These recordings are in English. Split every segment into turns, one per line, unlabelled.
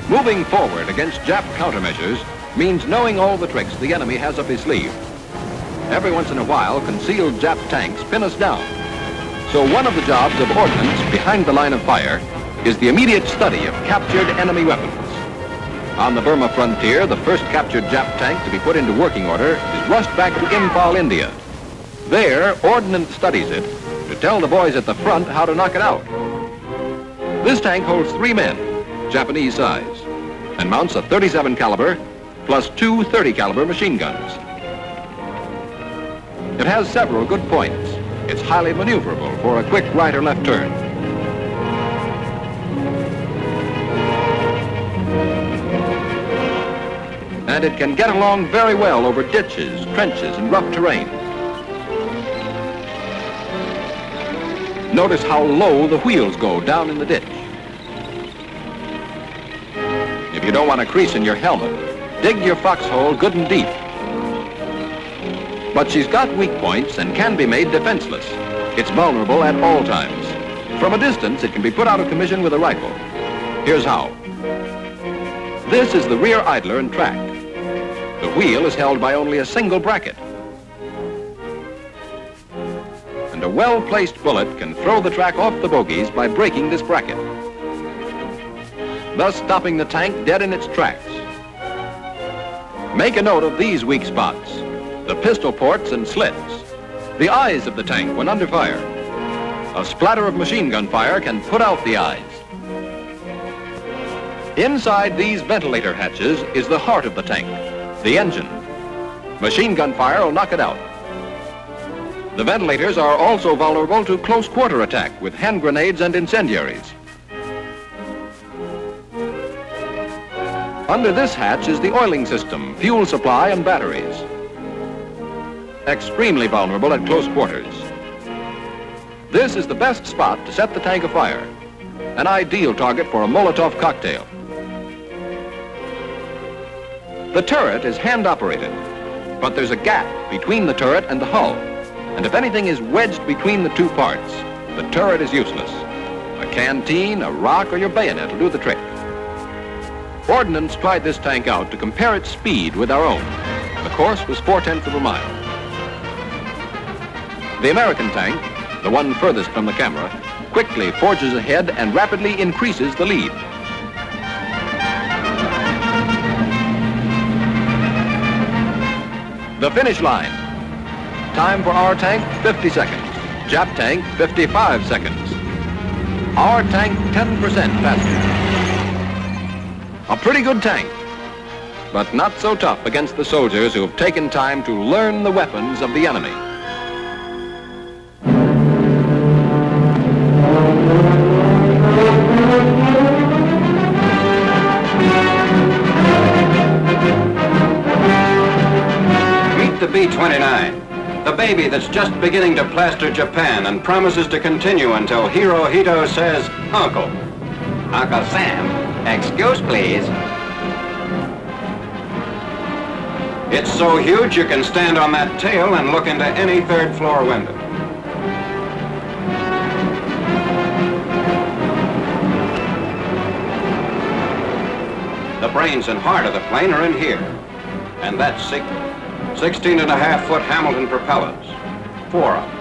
Moving forward against Jap countermeasures means knowing all the tricks the enemy has up his sleeve. Every once in a while, concealed Jap tanks pin us down. So one of the jobs of ordnance behind the line of fire is the immediate study of captured enemy weapons. On the Burma frontier, the first captured Jap tank to be put into working order is rushed back to Imphal, India. There, ordnance studies it to tell the boys at the front how to knock it out. This tank holds 3 men, Japanese size, and mounts a 37 caliber plus 2 30 caliber machine guns. It has several good points. It's highly maneuverable for a quick right or left turn. And it can get along very well over ditches, trenches, and rough terrain. Notice how low the wheels go down in the ditch. If you don't want a crease in your helmet, dig your foxhole good and deep. But she's got weak points and can be made defenseless. It's vulnerable at all times. From a distance, it can be put out of commission with a rifle. Here's how. This is the rear idler and track. The wheel is held by only a single bracket. And a well-placed bullet can throw the track off the bogies by breaking this bracket, thus stopping the tank dead in its tracks. Make a note of these weak spots: the pistol ports and slits, the eyes of the tank when under fire. A splatter of machine gun fire can put out the eyes. Inside these ventilator hatches is the heart of the tank, the engine. Machine gun fire will knock it out. The ventilators are also vulnerable to close quarter attack with hand grenades and incendiaries. Under this hatch is the oiling system, fuel supply, and batteries. Extremely vulnerable at close quarters. This is the best spot to set the tank afire, an ideal target for a Molotov cocktail. The turret is hand-operated, but there's a gap between the turret and the hull, and if anything is wedged between the two parts, the turret is useless. A canteen, a rock, or your bayonet will do the trick. Ordnance tried this tank out to compare its speed with our own. The course was 4/10 of a mile. The American tank, the one furthest from the camera, quickly forges ahead and rapidly increases the lead. The finish line. Time for our tank, 50 seconds. Jap tank, 55 seconds. Our tank, 10% faster. A pretty good tank, but not so tough against the soldiers who have taken time to learn the weapons of the enemy.
The B-29, the baby that's just beginning to plaster Japan and promises to continue until Hirohito says, Uncle.
Uncle Sam, excuse please.
It's so huge you can stand on that tail and look into any third-floor window. The brains and heart of the plane are in here, and that's secret. 16.5-foot Hamilton propellers, 4 of them,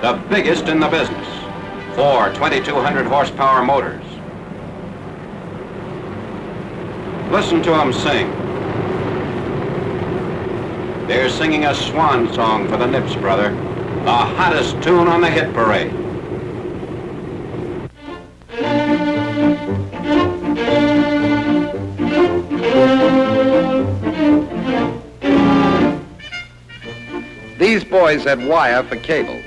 the biggest in the business, 4 2,200 horsepower motors. Listen to them sing. They're singing a swan song for the Nips, brother, the hottest tune on the hit parade.
These boys had wire for cable.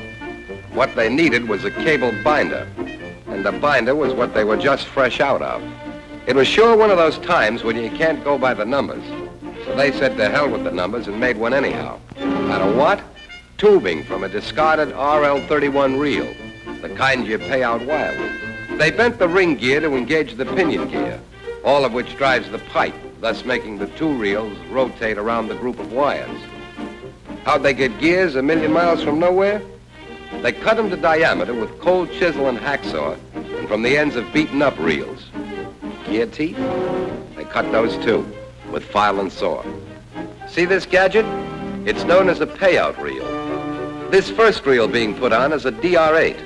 What they needed was a cable binder, and the binder was what they were just fresh out of. It was sure one of those times when you can't go by the numbers. So they said to hell with the numbers and made one anyhow. Out of what? Tubing from a discarded RL-31 reel, the kind you pay out wire with. They bent the ring gear to engage the pinion gear, all of which drives the pipe, thus making the 2 reels rotate around the group of wires. How'd they get gears 1,000,000 miles from nowhere? They cut them to diameter with cold chisel and hacksaw and from the ends of beaten up reels. gear teeth? They cut those too, with file and saw. See this gadget? It's known as a payout reel. This first reel being put on is a DR8.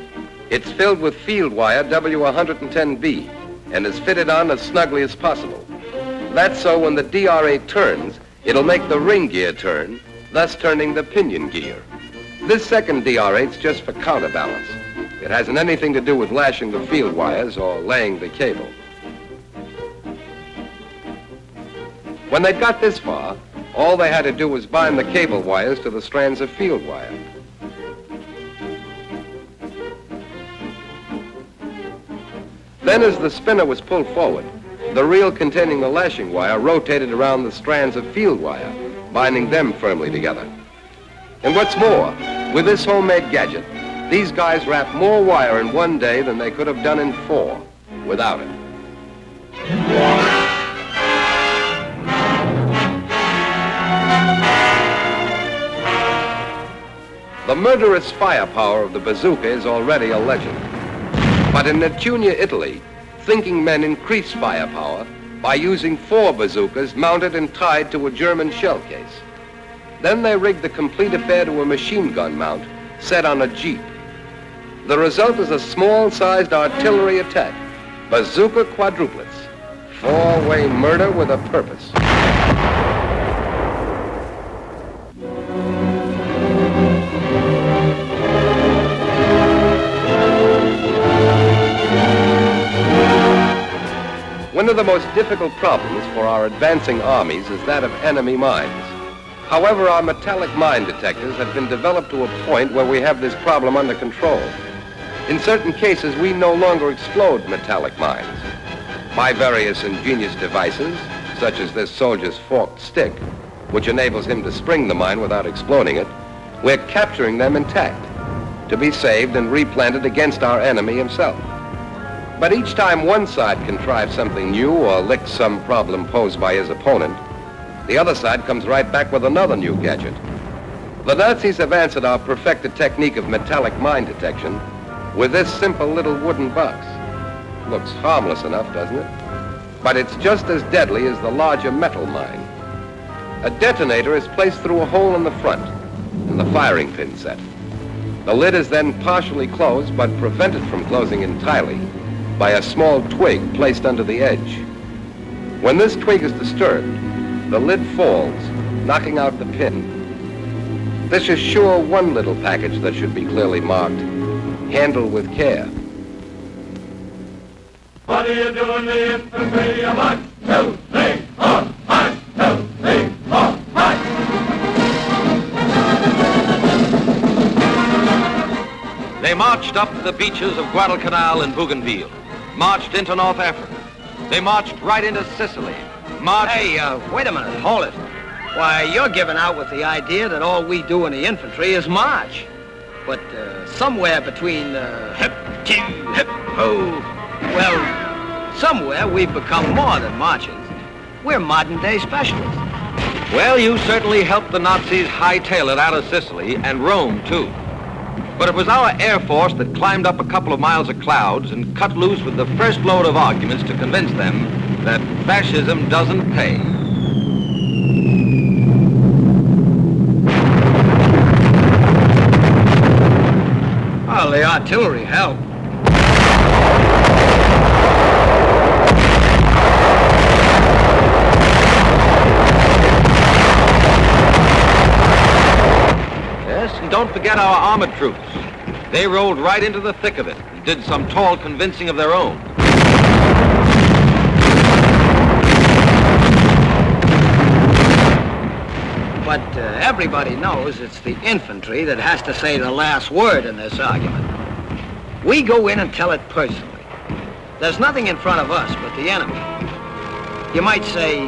It's filled with field wire W110B and is fitted on as snugly as possible. That's so when the DR8 turns, it'll make the ring gear turn, thus turning the pinion gear. This second DR8's just for counterbalance. It hasn't anything to do with lashing the field wires or laying the cable. When they'd got this far, all they had to do was bind the cable wires to the strands of field wire. Then as the spinner was pulled forward, the reel containing the lashing wire rotated around the strands of field wire, binding them firmly together. And what's more, with this homemade gadget, these guys wrapped more wire in one day than they could have done in 4 without it. The murderous firepower of the bazooka is already a legend. But in Nettunia, Italy, thinking men increased firepower by using 4 bazookas mounted and tied to a German shell case. Then they rigged the complete affair to a machine gun mount set on a jeep. The result is a small-sized artillery attack, bazooka quadruplets, 4-way murder with a purpose. One of the most difficult problems for our advancing armies is that of enemy mines. However, our metallic mine detectors have been developed to a point where we have this problem under control. In certain cases, we no longer explode metallic mines. By various ingenious devices, such as this soldier's forked stick, which enables him to spring the mine without exploding it, we're capturing them intact, to be saved and replanted against our enemy himself. But each time one side contrives something new or licks some problem posed by his opponent, the other side comes right back with another new gadget. The Nazis have answered our perfected technique of metallic mine detection with this simple little wooden box. Looks harmless enough, doesn't it? But it's just as deadly as the larger metal mine. A detonator is placed through a hole in the front and the firing pin set. The lid is then partially closed but prevented from closing entirely by a small twig placed under the edge. When this twig is disturbed, the lid falls, knocking out the pin. This is sure one little package that should be clearly marked, handled with care.
What are you doing, the infantry? 1, 2, 3, 4, 1, 2, 3, 4, 5.
They marched up the beaches of Guadalcanal and Bougainville, marched into North Africa. They marched right into Sicily.
Hey, wait a minute, hold it. Why, you're giving out with the idea that all we do in the infantry is march. But somewhere between hip, choo, hip, ho, well, somewhere we've become more than marchers. We're modern-day specialists.
Well, you certainly helped the Nazis hightail it out of Sicily and Rome, too. But it was our Air Force that climbed up a couple of miles of clouds and cut loose with the first load of arguments to convince them that fascism doesn't pay.
Well, the artillery helped.
Yes, and don't forget our armored troops. They rolled right into the thick of it and did some tall convincing of their own.
But everybody knows it's the infantry that has to say the last word in this argument. We go in and tell it personally. There's nothing in front of us but the enemy. You might say,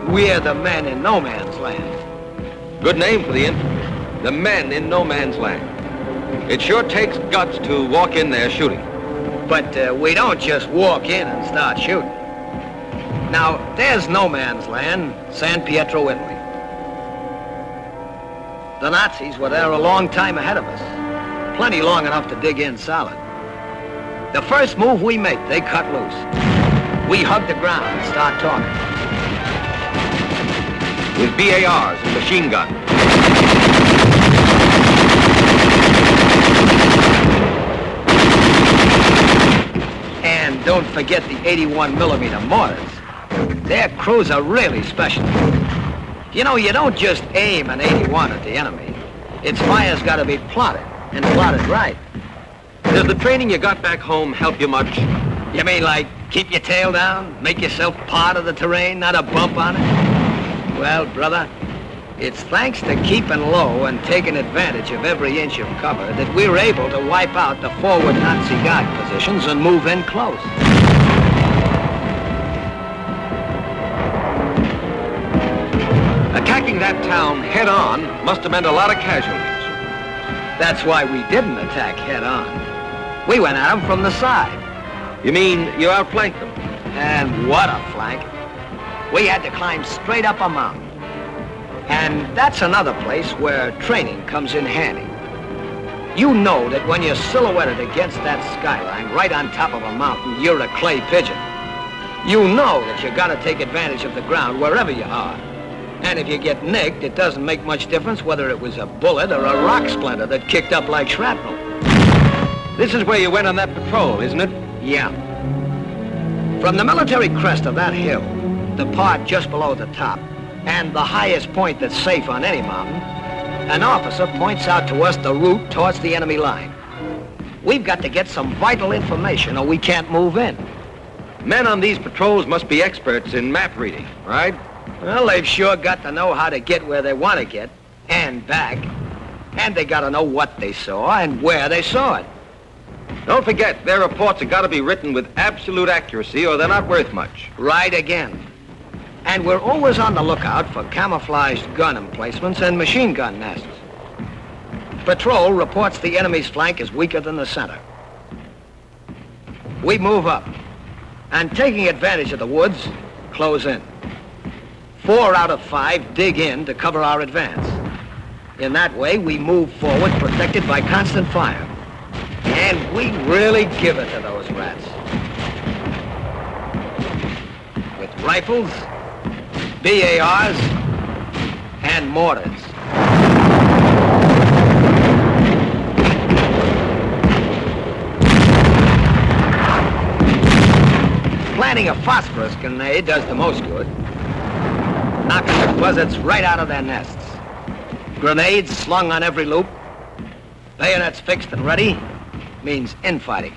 we're the men in no man's land.
Good name for the infantry. The men in no man's land. It sure takes guts to walk in there shooting.
But we don't just walk in and start shooting. Now, there's no man's land, San Pietro, Italy. The Nazis were there a long time ahead of us. Plenty long enough to dig in solid. The first move we make, they cut loose. We hug the ground and start talking.
With BARs and machine guns.
And don't forget the 81mm mortars. Their crews are really special. You know, you don't just aim an 81 at the enemy. Its fire's got to be plotted, and plotted right.
Does the training you got back home help you much?
You mean like keep your tail down, make yourself part of the terrain, not a bump on it? Well, brother, it's thanks to keeping low and taking advantage of every inch of cover that we're able to wipe out the forward Nazi guard positions and move in close.
Attacking that town head-on must have meant a lot of casualties.
That's why we didn't attack head-on. We went at them from the side.
You mean you outflanked them?
And what a flank. We had to climb straight up a mountain. And that's another place where training comes in handy. You know that when you're silhouetted against that skyline right on top of a mountain, you're a clay pigeon. You know that you gotta take advantage of the ground wherever you are. And if you get nicked, it doesn't make much difference whether it was a bullet or a rock splinter that kicked up like shrapnel.
This is where you went on that patrol, isn't it?
Yeah. From the military crest of that hill, the part just below the top, and the highest point that's safe on any mountain, an officer points out to us the route towards the enemy line. We've got to get some vital information or we can't move in.
Men on these patrols must be experts in map reading, right?
Well, they've sure got to know how to get where they want to get, and back. And they got to know what they saw and where they saw it.
Don't forget, their reports have got to be written with absolute accuracy or they're not worth much.
Right again. And we're always on the lookout for camouflaged gun emplacements and machine gun nests. Patrol reports the enemy's flank is weaker than the center. We move up, and taking advantage of the woods, close in. 4 out of 5 dig in to cover our advance. In that way, we move forward protected by constant fire. And we really give it to those rats. With rifles, BARs, and mortars. Planting a phosphorus grenade does the most good. Knocking the buzzards right out of their nests. Grenades slung on every loop, bayonets fixed and ready, means infighting.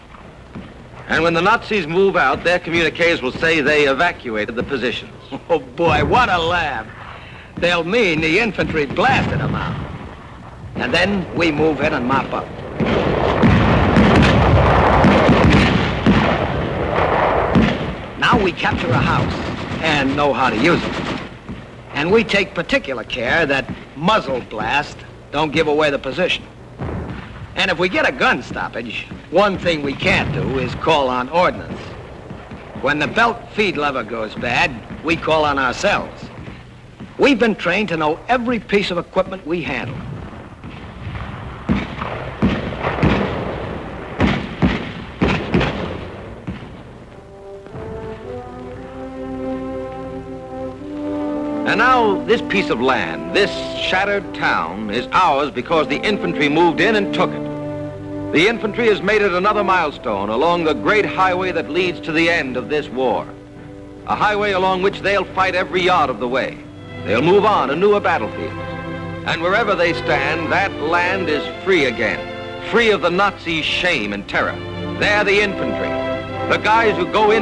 And when the Nazis move out, their communiques will say they evacuated the positions.
Oh boy, what a laugh. They'll mean the infantry blasted them out. And then we move in and mop up. Now we capture a house and know how to use it. And we take particular care that muzzle blast don't give away the position. And if we get a gun stoppage, one thing we can't do is call on ordnance. When the belt feed lever goes bad, we call on ourselves. We've been trained to know every piece of equipment we handle.
And now, this piece of land, this shattered town, is ours because the infantry moved in and took it. The infantry has made it another milestone along the great highway that leads to the end of this war. A highway along which they'll fight every yard of the way. They'll move on to newer battlefields. And wherever they stand, that land is free again. Free of the Nazis' shame and terror. They're the infantry. The guys who go in